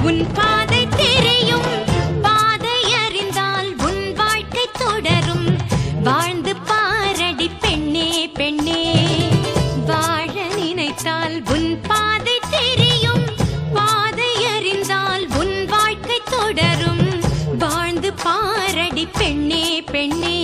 உன் பாதை தெரியும், பாதை அறிந்தால் உன் வாழ்க்கை தொடரும். வாழ்ந்து பாரடி பெண்ணே பெண்ணே, வாழ நினைத்தால் உன் பாதை தெரியும், பாதை அறிந்தால் உன் வாழ்க்கை தொடரும். வாழ்ந்து பாரடி பெண்ணே பெண்ணே.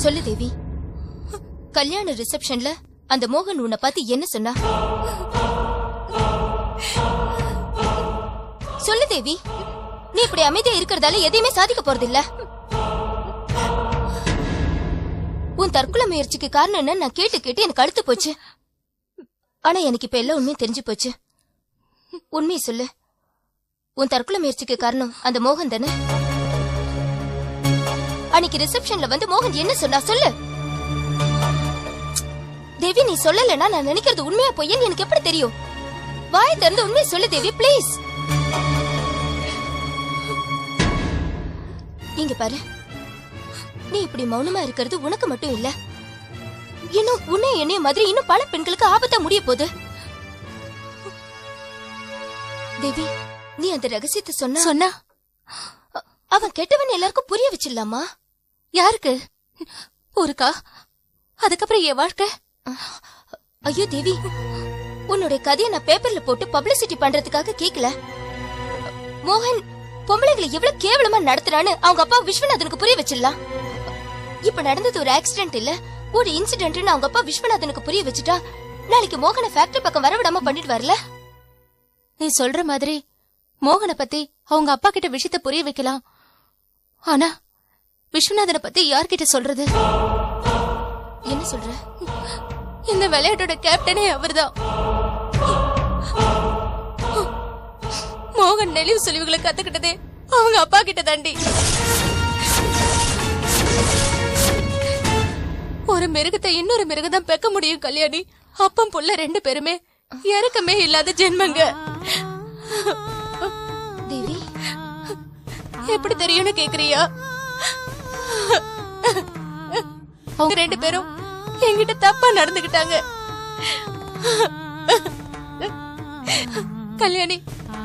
சொல்லு தேவி, கல்யாண ரிசப்ஷன்ல அந்த மோகன் உன்னை பார்த்து என்ன சொன்னா? சொல்லு தேவி, நீ இப்படி அமைதியா இருக்கிறதால எதையுமே சாதிக்க போறதில்ல. உன் தற்கொலை முயற்சிக்கு காரணம் என்ன நான் கேட்டு கேட்டு எனக்கு அழுத்து போச்சு. ஆனா எனக்கு இப்ப எல்லாம் உண்மையும் தெரிஞ்சு போச்சு. உண்மையை சொல்லு, உன் தற்கொலை முயற்சிக்கு காரணம் அந்த மோகன் தானே? அன்னைக்கு ரிசப்ஷன்ல வந்து மோகன் என்ன சொன்னா சொல்லு. தேவி, நீ சொல்லலன்னா நான் நினைக்கிறது உண்மையா பொய்யன்னு எனக்கு எப்படி தெரியும்? வாயை திறந்து உண்மையை சொல்லு தேவி, பிளீஸ். இங்க பாரு, நீ இப்படி மௌனமா இருக்கிறது உனக்கு மட்டும் இல்ல, இன்னும் உன்னை என்னைய மாதிரி இன்னும் பல பெண்களுக்கு ஆபத்தா முடிய போகுது. தேவி, நீ அந்த ரகசியத்தை சொன்னா அவன் கெட்டவன் எல்லாருக்கும் புரிய வச்சிடலாமா? யாருக்கு? ஊருக்கா? அதுக்கப்புறம் என் வாழ்க்கை? ஐயோ தேவி, உன்னுடைய கதையை நான் பேப்பர்ல போட்டு பப்ளிசிட்டி பண்றதுக்காக கேக்கல. மோகன் பொம்பளைங்களை எவ்வளவு கேவலமா நடத்துறான்னு அவங்க அப்பா விஸ்வநாதனுக்கு புரிய வச்சிடலாம். இப்ப நடந்தது ஒரு ஆக்சிடென்ட் இல்ல, ஒரு இன்சிடென்ட்னு அவங்க அப்பா விஸ்வநாதனுக்கு புரிய வச்சுட்டா நாளைக்கு மோகனை ஃபேக்டரி பக்கம் வரவிடாம பண்ணிட்டு வரல. நீ சொல்ற மாதிரி மோகனை பத்தி அவங்க அப்பா கிட்ட விஷயத்த புரிய வைக்கலாம். ஆனா விஸ்வநாதனை பத்தி யார்கிட்ட சொல்றது? என்ன சொல்ற? இந்த விளையாட்டோட கேப்டனே அவர்தான். மோகன் நெளிவு சுழிவுகளை கத்துக்கிட்டதே அவங்க அப்பா கிட்ட தாண்டி. ஒரு மிருகத்தை இன்னொரு மிருகம் தான் பெக்க முடியும் கல்யாணி. அப்பம் புள்ள ரெண்டு பேருமே இறக்கமே இல்லாத ஜென்மங்க. தேவி, எப்படி தெரியும்னு கேக்குறியா? அவங்க ரெண்டு பேரும் என்கிட்ட தப்பா நடந்துகிட்டாங்க. கல்யாணி,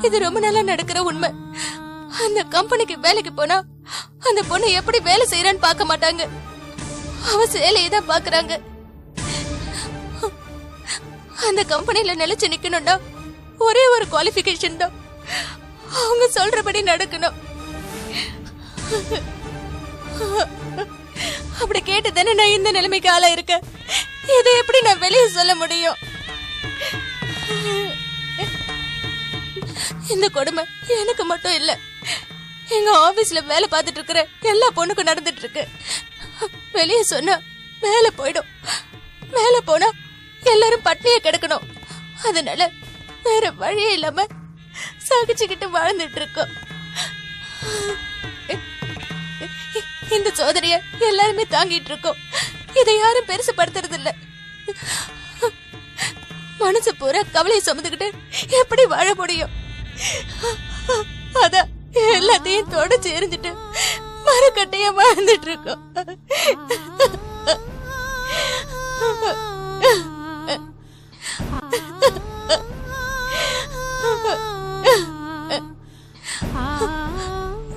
இது ரொம்ப நாளா நடக்கிற உண்மை. அந்த கம்பெனிக்கு வேலைக்கு போனா அந்த பொண்ணு எப்படி வேலை செய்யறான்னு பார்க்க மாட்டாங்க, அவ சேலையை தான் பாக்குறாங்க. அந்த கம்பெனில நிலைச்சு நிக்கணும்னா ஒரே ஒரு குவாலிஃபிகேஷன் தான், அவங்க சொல்றபடி நடக்கணும். அப்படி கேட்டு தானே நான் இந்த நிலைமைக்கு ஆளா இருக்கேன். இதை எப்படி நான் வெளியே சொல்ல முடியும்? இந்த கொடுமை எனக்கு மட்டும் இல்ல, எங்க ஆபீஸ்ல வேலை பார்த்துட்டு இருக்கிற எல்லா பொண்ணுக்கும் நடந்துட்டு இருக்கு. வெளியே சொன்னா வேலை போயிடும், வேலை போனா எல்லாரும் பட்னிய கிடக்கணும். அதனால வேற வழியே இல்லாம சகிச்சுக்கிட்டு வாழ்ந்துட்டு இருக்கோம். இந்த சோதனைய எல்லாருமே தாங்கிட்டு இருக்கோம். இதை யாரும் பெருசுபடுத்துறது இல்ல. மனசு பூரா கவலையை சுமந்துக்கிட்டு எப்படி வாழ முடியும்? அதான் எல்லாத்தையும் தொடச்சு எரிஞ்சிட்டு மரக்கட்டையா வாழ்ந்துட்டு இருக்கோம்.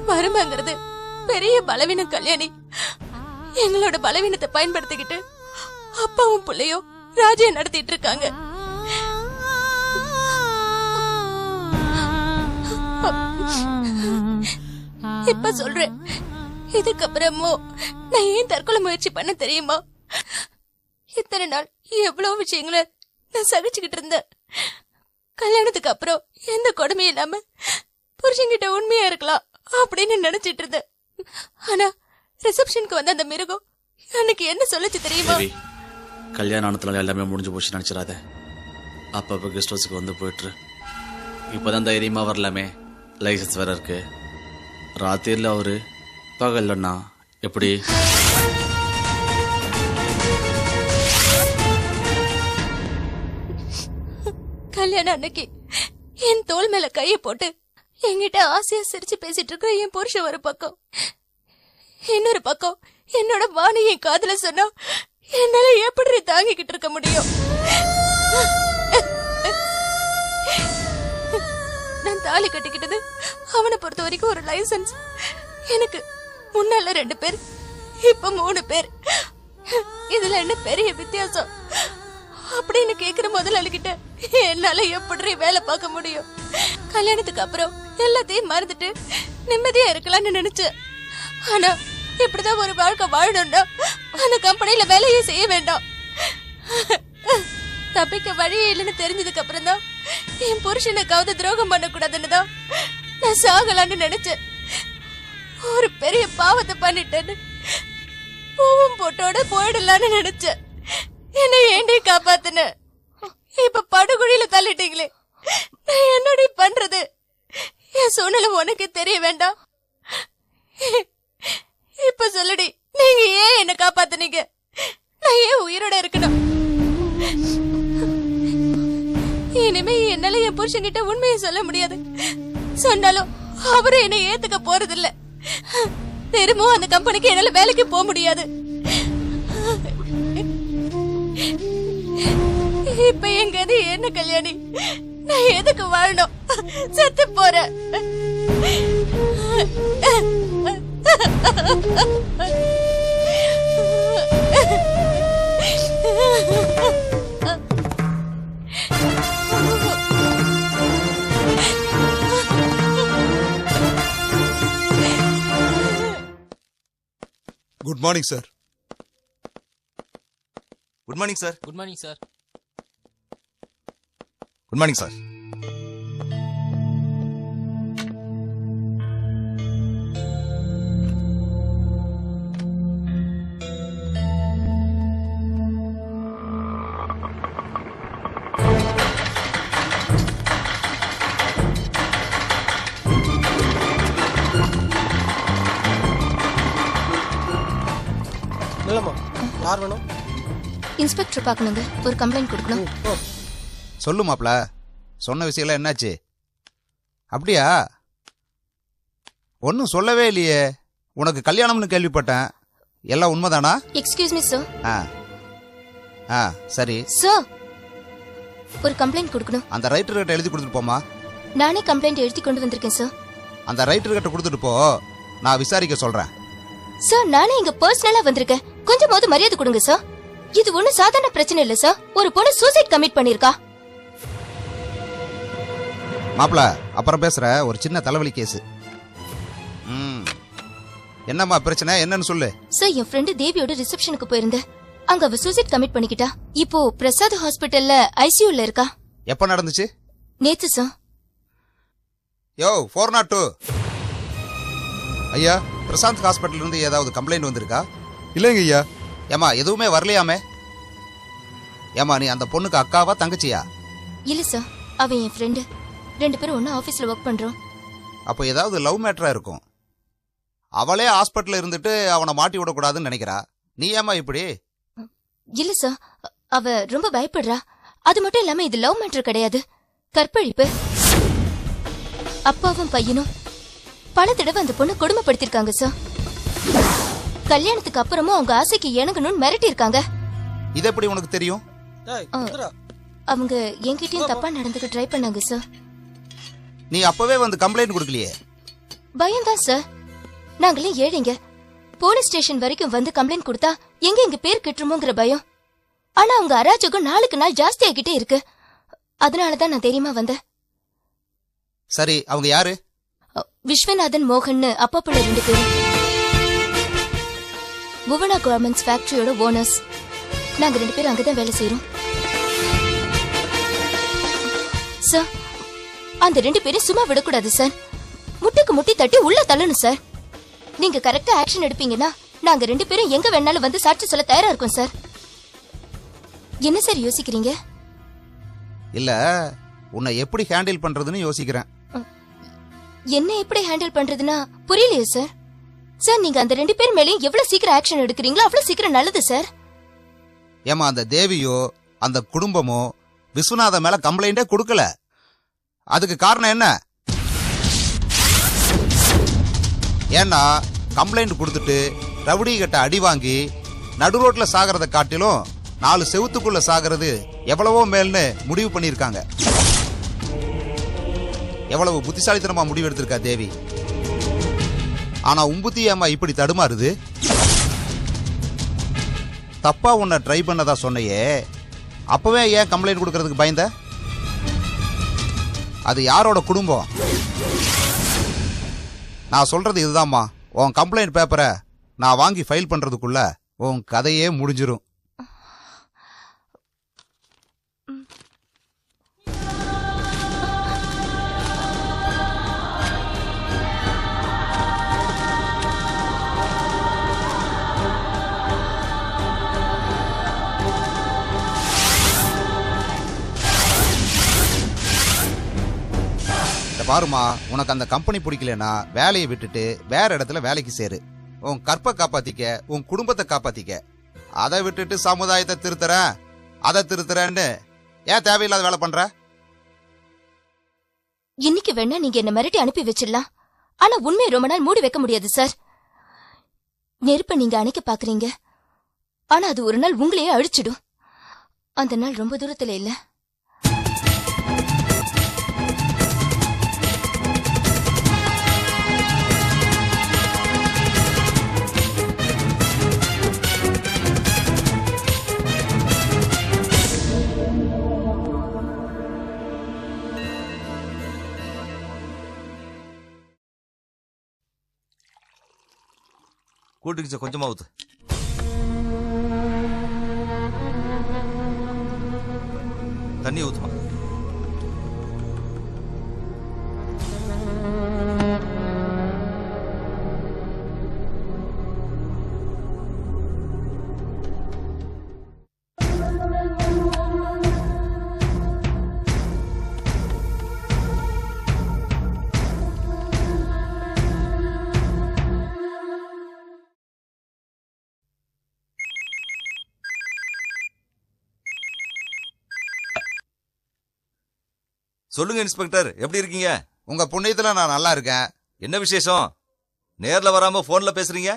வறுமைங்கிறது பெரிய பலவீனம் கல்யாணி. எங்களோட பலவீனத்தை பயன்படுத்திக்கிட்டு அப்பாவும் பிள்ளையும் ராஜ்யம் நடத்திட்டு இருக்காங்க. இப்ப சொல்றேன், இதுக்கப்புறமும் நான் ஏன் தற்கொலை முயற்சி பண்ண தெரியுமா? இத்தனை நாள் எவ்வளவு விஷயங்களை நான் சகிச்சுக்கிட்டு இருந்தேன். கல்யாணத்துக்கு அப்புறம் எந்த கொடுமையும் இல்லாம புருஷன்கிட்ட உண்மையா இருக்கலாம் அப்படின்னு நினைச்சிட்டு இருந்தேன். ஆனா ரிசப்ஷனுக்கு வந்த அந்த மிருகம் எனக்கு என்ன சொல்லுச்சு தெரியுமா? கல்யாண ஆனத்துல எல்லாமே முடிஞ்சு போச்சு நினைச்சிடாத. அப்பப்ப கெஸ்ட் ஹவுஸுக்கு வந்து போயிட்டு இப்பதான் தைரியமா வரலாமே, லைசன்ஸ் வேற இருக்கு. ராத்திரில அவரு பகல்லன்னா எப்படி? கல்யாணம் அன்னைக்கு என் தோள் மேல கைய போட்டு என்கிட்ட ஆசையா சிரிச்சு பேசிட்டு இருக்கிற என் புருஷன் ஒரு பக்கம், இன்னொரு பக்கம் என்னோட வாணி என் காதுல சொன்னா என்னால எப்படி தாங்கிக்கிட்டு இருக்க முடியும்? நான் தாலி கட்டிக்கிட்டது அவனை பொறுத்த வரைக்கும் ஒரு லைசன்ஸ். எனக்கு முன்னால 2 பேர், இப்ப 3 பேர். இதுல என்ன பெரிய வித்தியாசம் அப்படின்னு கேக்குற முதலாளிகிட்ட என்னால எப்படி வேலை பார்க்க முடியும்? கல்யாணத்துக்கு அப்புறம் எல்லாத்தையும் மறந்துட்டு நிம்மதியா இருக்கலாம்னு நினைச்சேன். ஆனா இப்படிதான் ஒரு வாழ்க்கை வாழணும்னா அந்த கம்பெனில வேலையே செய்ய வேண்டாம். தப்பிக்க வழியே இல்லைன்னு தெரிஞ்சதுக்கு அப்புறம் தான் என் புருஷனுக்காவது துரோகம் பண்ணக்கூடாதுன்னு தான் நான் சாகலான்னு நினைச்சேன். ஒரு பெரிய பாவத்தை பண்ணிட்டேன்னு பூவும் போட்டோட போயிடலான்னு நினைச்சேன். என்ன ஏண்டி காப்பாத்துன? இப்ப படுகுழியில தள்ளிட்டீங்களே, நான் என்னடி பண்றது? என் சூழ்நிலை உனக்கு தெரிய வேண்டாம். இப்ப சொல்லுடி, நீங்க ஏன் என்ன காப்பாத்துனீங்க? நான் ஏன் உயிரோட இருக்கணும்? இனிமே என்னால என் புருஷன்கிட்ட உண்மையை சொல்ல முடியாது. சொன்னாலும் அவரு என்னை ஏத்துக்க போறதில்ல. திரும்பவும் அந்த கம்பெனிக்கு என்னால வேலைக்கு போக முடியாது. இப்ப எங்க அது என்ன கல்யாணி? நான் எதுக்கு வாழணும்? செத்து போறேன். Good morning sir. Good morning sir. Good morning sir. Good morning sir. இல்லம்மா, யார் வேணும்? இன்ஸ்பெக்டர் பார்க்கணுங்க, ஒரு கம்ப்ளைண்ட் கொடுக்கணும். சொல்லு மாப்ள, சொன்ன விஷயம்லாம் என்னாச்சு? அப்படியா? ஒன்னும் சொல்லவே இல்லையே. உனக்கு கல்யாணம்னு கேள்விப்பட்டேன். எல்லாம் உண்மைதானா? Excuse me sir. ஆ சரி சார், ஒரு கம்ப்ளைண்ட் கொடுக்கணும். அந்த ரைட்டர் கிட்ட எழுதி கொடுத்துட்டு போமா. நானே கம்ப்ளைண்ட் எழுதி கொண்டு வந்திருக்கேன் சார். அந்த ரைட்டர் கிட்ட கொடுத்துட்டு போ, நான் விசாரிக்க சொல்றேன். சார், நானே இங்க பர்சனலா வந்திருக்கேன். கொஞ்சமாவது மரியாதை கொடுங்க சார். இது ஒண்ணும் சாதாரண பிரச்சனை இல்ல சார். ஒரு பொண்ணு சூசைட் கமிட் பண்ணிருக்கா. மாப்ள, அப்புறம் பேசுற. ஒரு சின்ன தலைவலி கேஸ். என்னம்மா பிரச்சனை, என்னன்னு சொல்லு. சார், என் ஃப்ரெண்டு தேவியோட ரிசப்ஷனுக்கு போயிருந்தேன். அங்க அவ சூசைட் கமிட் பண்ணிக்கிட்டா. இப்போ பிரசாத் ஹாஸ்பிட்டல்ல ஐசியூல இருக்கா. எப்ப நடந்துச்சு? நேத்து சார். யோ 402. ஐயா, பிரசாந்த் ஹாஸ்பிட்டல் இருந்து ஏதாவது கம்ப்ளைண்ட் வந்திருக்கா? இல்லைங்க ஐயா. ஏமா எதுவுமே வரலையாமே? ஏமா நீ அந்த பொண்ணுக்கு அக்காவா தங்கச்சியா? இல்ல சார், அவ என் ஃப்ரெண்டு. 2 பேரும் ஒண்ணா ஆபீஸ்ல ஒர்க் பண்றோம். அப்போ ஏதாவது லவ் மேட்டரா இருக்கும். அவளே ஹாஸ்பிட்டல்ல இருந்துட்டு அவனை மாட்டி விடக்கூடாதுன்னு நினைக்கிறா. நீ ஏமா இப்படி? இல்ல சார், அவ ரொம்ப பயப்படுறா. அது மட்டும் இல்லாம இது லவ் மேட்டர் கிடையாது, கற்பழிப்பு. அப்பாவும் பையனும் பல தடவை அந்த பொண்ணு கொடுமைப்படுத்திருக்காங்க சார். கல்யாணத்துக்கு அப்புறமும் அவங்க ஆசைக்கு இணங்கணும்னு மிரட்டி இருக்காங்க. இது எப்படி உனக்கு தெரியும்? அவங்க என்கிட்டயும் தப்பா நடந்துக்க ட்ரை பண்ணாங்க சார். நீ அப்பவே வந்து கம்ப்ளைண்ட் கொடுக்கலையே? பயம்தான் சார். நாங்களே ஏழைங்க. போலீஸ் ஸ்டேஷன் வரைக்கும் வந்து கம்ப்ளைண்ட் கொடுத்தா எங்க பேர் கெட்டுருமோங்கிற பயம். ஆனா அவங்க அராஜகம் நாளுக்கு நாள் ஜாஸ்தி ஆகிட்டே இருக்கு. அதனாலதான் நான் தெரியுமா வந்தேன். சரி, அவங்க யாரு? விஸ்வநாதன், மோகன், அப்பா பிள்ளை 2 பேரும். புவனா கார்மெண்ட்ஸ் ஃபேக்டரியோட ஓனர்ஸ். நாங்க 2 பேரும் அங்கதான் வேலை செய்யறோம் சார். அந்த 2 பேரும் சும்மா விடக்கூடாது சார். முட்டுக்கு முட்டி தட்டி உள்ள தள்ளணும் சார். நீங்க கரெக்டா ஆக்ஷன் எடுப்பீங்கன்னா நாங்க 2 பேரும் எங்க வேணாலும் வந்து சாட்சி சொல்ல தயாரா இருக்கோம் சார். என்ன சார் யோசிக்கிறீங்க? இல்ல, உன்னை எப்படி ஹேண்டில் பண்றதுன்னு யோசிக்கிறேன். என்ன எப்படி ஹேண்டில் பண்றதுன்னா புரியலையே சார். சார், நீங்க அந்த 2 பேர் மேலயும் எவ்வளவு சீக்கிரம் ஆக்ஷன் எடுக்கிறீங்களோ அவ்வளவு சீக்கிரம் நல்லது சார். ஏமா அந்த தேவியோ அந்த குடும்பமோ விஸ்வநாத மேல கம்ப்ளைண்டே கொடுக்கல. அதுக்கு காரணம் என்ன? ஏன்னா கம்ப்ளைண்ட் கொடுத்துட்டு ரவுடி கிட்ட அடி வாங்கி நடு ரோட்ல சாகிறத காட்டிலும் 4 செவுத்துக்குள்ள சாகிறது எவ்வளவோ மேல்னு முடிவு பண்ணிருக்காங்க. எவ்வளவு புத்திசாலித்தனமா முடிவு எடுத்திருக்கா தேவி. ஆனா உம்புத்தி ஏமா இப்படி தடுமாறுது? தப்பா உன்னை ட்ரை பண்ணதா சொன்னையே, அப்பவே ஏன் கம்ப்ளைண்ட் கொடுக்கறதுக்கு பயந்த? அது யாரோட குடும்பம்? நான் சொல்றது இதுதான்மா. உன் கம்ப்ளைண்ட் பேப்பரை நான் வாங்கி ஃபைல் பண்றதுக்குள்ள உன் கதையே முடிஞ்சிரும். பாருமா, உனக்கு அந்த கம்பெனி பிடிக்கலனா வேலையை விட்டுட்டு வேற இடத்துல வேலைக்கு சேரு. உன் கற்பை காப்பாத்திக்க, உன் குடும்பத்தை காப்பாத்திக்க. அதை விட்டுட்டு சமுதாயத்தை திருத்துறேன், அதை திருத்துறேன்னு ஏன் தேவையில்லாத வேலை பண்ற? இன்னைக்கு வேணா நீங்க என்ன மிரட்டி அனுப்பி வச்சிடலாம், ஆனா உண்மையை ரொம்ப நாள் மூடி வைக்க முடியாது சார். நெருப்ப நீங்க அணைக்க பாக்குறீங்க, ஆனா அது ஒரு நாள் உங்களையே அழிச்சிடும். அந்த நாள் ரொம்ப தூரத்துல இல்ல. கூட்டுக்கு கொஞ்சமா ஊத்து. தண்ணி ஊத்துமா. சொல்லுங்க இன்ஸ்பெக்டர், எப்படி இருக்கீங்க? உங்க புண்ணியத்துல நான் நல்லா இருக்கேன். என்ன விசேஷம்? நேர்ல வராம போன்ல பேசுறீங்க?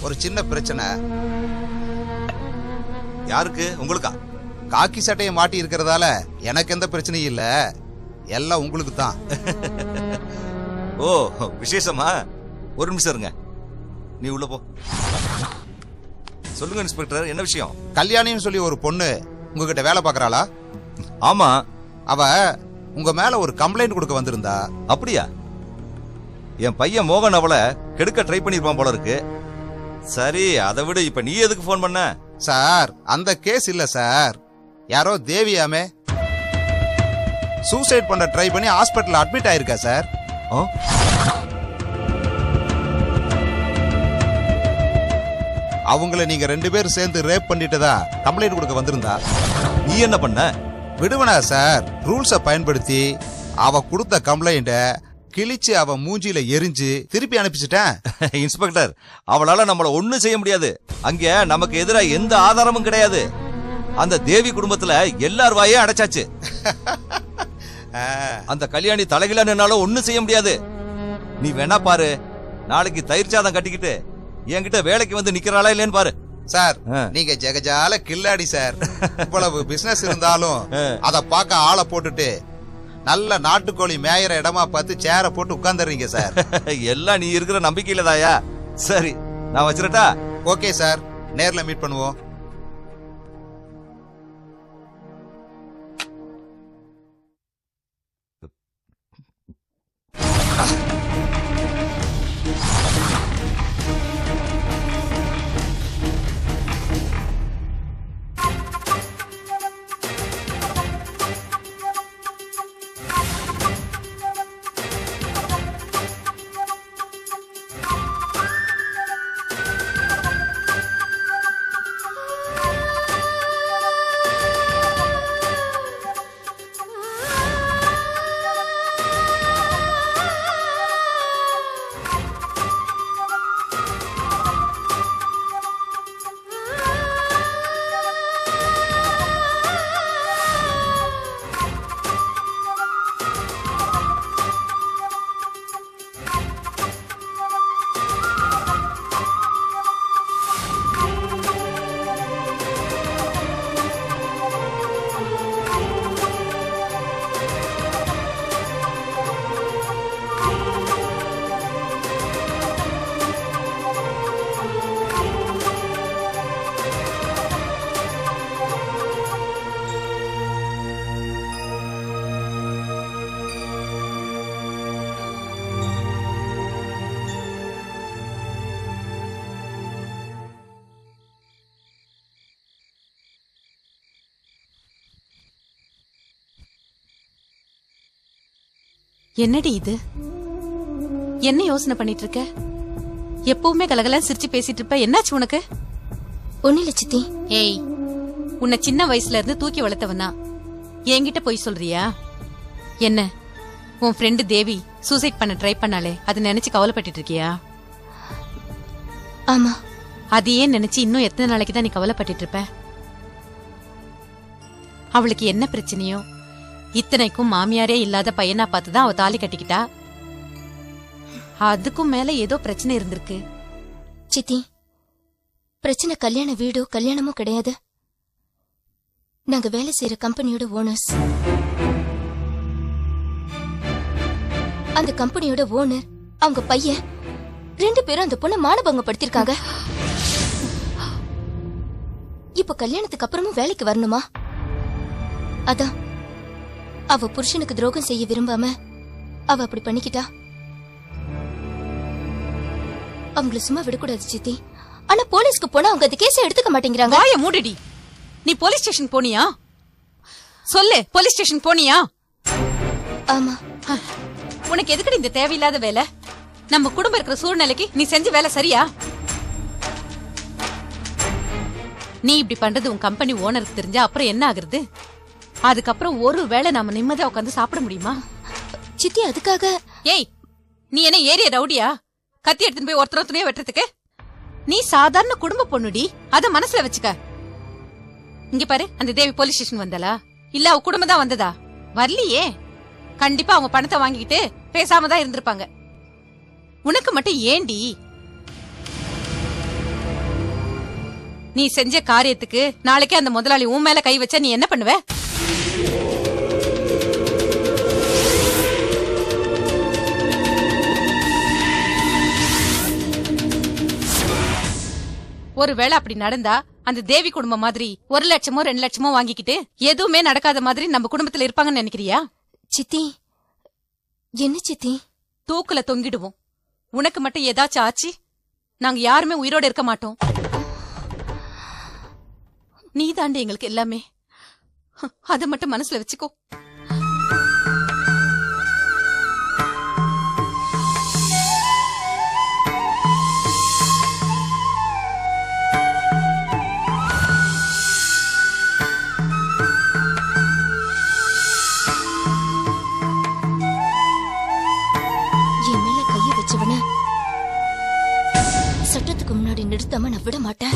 ஒரு சின்ன பிரச்சனை. யாருக்கு? உங்களுக்கா? காக்கி சட்டையை மாட்டி இருக்கிறதால எனக்கு எந்த பிரச்சனையும் இல்ல, எல்லாம் உங்களுக்கு தான். ஓ, விசேஷமா? ஒரு நிமிஷம் இருங்க, நீ உள்ள போ. சொல்லுங்க இன்ஸ்பெக்டர், என்ன விஷயம்? கல்யாணின்னு சொல்லி ஒரு பொண்ணு உங்ககிட்ட வேலை பாக்குறாளா? ஆமா. அவ உங்க மேல ஒரு கம்ப்ளைண்ட் கொடுக்க வந்திருந்தா. அப்படியா? என் பையன் மோகன் அவளை கெடுக்க ட்ரை பண்ணிருப்பான் போல இருக்கு. சரி, அதை விட இப்ப நீ எதுக்கு போன் பண்ண? சார், அந்த கேஸ் இல்ல சார். யாரோ தேவியாமே சூசைட் பண்ண ட்ரை பண்ணி ஹாஸ்பிட்டல் அட்மிட் ஆயிருக்கா சார். அவங்கள நீங்க 2 பேரும் சேர்ந்து ரேப் பண்ணிட்டதா கம்ப்ளைண்ட் கொடுக்க வந்திருந்தா. நீ என்ன பண்ண? விடுவனா சார், ரூல்ஸ பயன்படுத்தி அவ கொடுத்த கம்ப்ளைண்ட கிழிச்சு அவ மூஞ்சில எரிஞ்சு திருப்பி அனுப்பிச்சிட்டேன். இன்ஸ்பெக்டர், அவளால நம்மள ஒண்ணும் செய்ய முடியாது. அங்க நமக்கு எதிராக எந்த ஆதாரமும் கிடையாது. அந்த தேவி குடும்பத்துல எல்லார் வாயே அடைச்சாச்சு. அந்த கல்யாணி தலைகில நின்னாலும் ஒண்ணும் செய்ய முடியாது. நீ வேணா பாரு, நாளைக்கு தயிர் சாதம் கட்டிக்கிட்டு என்கிட்ட வேலைக்கு வந்து நிக்கிறாளா இல்லன்னு பாரு. சார், நீங்க ஜெகஜால கில்லாடி சார். இவ்வளவு பிசினஸ் இருந்தாலும் அத பார்க்க ஆளை போட்டுட்டு நல்ல நாட்டுக்கோழி மேயற இடமா பார்த்து சேர போட்டு உட்கார்ந்துறீங்க சார். எல்லாம் நீ இருக்கிற நம்பிக்கையில தாயா. சரி, நான் வச்சிரட்டா? ஓகே சார், நேர்ல மீட் பண்ணுவோம். என்னடி இது? என்ன யோசனை பண்ணிட்டு இருக்க? எப்பவுமே கலகல சிரிச்சு பேசிட்டு இருப்ப, என்னாச்சு உனக்கு? ஒண்ணில சித்தி. ஏய், உன்னை சின்ன வயசுல இருந்து தூக்கி வளர்த்தவனா என்கிட்ட போய் சொல்றியா? என்ன உன் ஃப்ரெண்டு தேவி சூசைட் பண்ண ட்ரை பண்ணாலே அது நினைச்சு கவலைப்பட்டு இருக்கியா? ஆமா. அதையே நினைச்சு இன்னும் எத்தனை நாளைக்கு தான் நீ கவலைப்பட்டு இருப்ப? அவளுக்கு என்ன பிரச்சனையோ, இத்தனைக்கும் மாமியாரே இல்லாத பையனா பார்த்துதான் அவ தாலி கட்டிக்கிட்டா. அதுக்கும் மேல ஏதோ பிரச்சனை இருந்திருக்கு. சித்தி, பிரச்சனை கல்யாண வீடோ கல்யாணமோ கிடையாது. நாங்க வேலை செய்யற கம்பெனியோட ஓனர்ஸ். அந்த கம்பெனியோட ஓனர், அவங்க பையன் 2 பேரும் அந்த பொண்ணை மானபங்கப்படுத்திருக்காங்க. இப்ப கல்யாணத்துக்கு அப்புறமும் வேலைக்கு வரணுமா? அதான் அவ புருஷனுக்கு துரோகம் செய்ய விரும்பாம அவ அப்படி பண்ணிக்கிட்டா. அவங்கள சும்மா விடக்கூடாது சித்தி. ஆனா போலீஸ்க்கு போனா அவங்க அந்த கேஸை எடுத்துக்க மாட்டேங்கிறாங்க. வாய மூடிடி. நீ போலீஸ் ஸ்டேஷன் போனியா? சொல்லு, போலீஸ் ஸ்டேஷன் போனியா? ஆமா. உனக்கு எதுக்கு இந்த தேவையில்லாத வேலை? நம்ம குடும்பம் இருக்கிற சூழ்நிலைக்கு நீ செஞ்ச வேலை சரியா? நீ இப்படி பண்றது உன் கம்பெனி ஓனருக்கு தெரிஞ்சா அப்புறம் என்ன ஆகுறது? அதுக்கப்புறம் ஒரு வேளை நாம நிம்மதியா உட்காந்து சாப்பிட முடியுமா? சித்தி, அதுக்காக. ஏய், நீ என்ன ஏரியா ரவுடியா? கத்தி எடுத்துன்னு போய் ஒருத்தர துணைய வெட்டுறதுக்கு? நீ சாதாரண குடும்ப பொண்ணுடி, அத மனசுல வச்சுக்க. இங்க பாரு, அந்த தேவி போலீஸ் ஸ்டேஷன் வந்தாளா இல்ல அவ குடும்பம் தான் வந்ததா? வரலையே. கண்டிப்பா அவங்க பணத்தை வாங்கிக்கிட்டு பேசாம தான் இருந்திருப்பாங்க. உனக்கு மட்டும் ஏண்டி? நீ செஞ்ச காரியத்துக்கு நாளைக்கே அந்த முதலாளி உன் மேல கை வச்சா நீ என்ன பண்ணுவ? ஒருவேளை அப்படி நடந்தா அந்த தேவி குடும்பம் மாதிரி 1 லட்சமோ 2 லட்சமோ வாங்கிக்கிட்டு எதுவுமே நடக்காத மாதிரி நம்ம குடும்பத்துல இருப்பாங்கன்னு நினைக்கிறியா? சித்தி, என்ன சித்தி? தூக்குல தொங்கிடுவோம். உனக்கு மட்டும் ஏதாச்சும் ஆச்சு, நாங்க யாருமே உயிரோட இருக்க மாட்டோம். நீ தாண்டி எங்களுக்கு எல்லாமே. அத மட்டும் மனசுல வச்சுக்கோ. சட்டத்துக்கு முன்னாடி நிறுத்தாம நான் விட மாட்டேன்.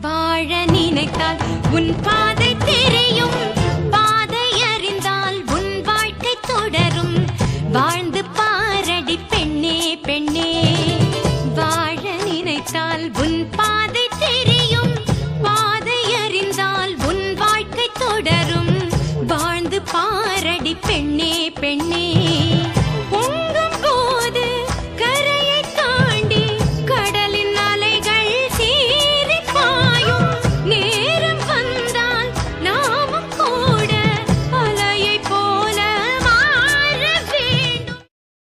வாழ நினைத்தால் உன் பாதை தெரியும், பாதை அறிந்தால் உன் வாழ்க்கை தொடரும். வாழ்ந்து பாரடி பெண்ணே பெண்ணே. வாழ நினைத்தால் உன் பாதை தெரியும், பாதை அறிந்தால் உன் வாழ்க்கை தொடரும். வாழ்ந்து பாரடி பெண்ணே பெண்ணே.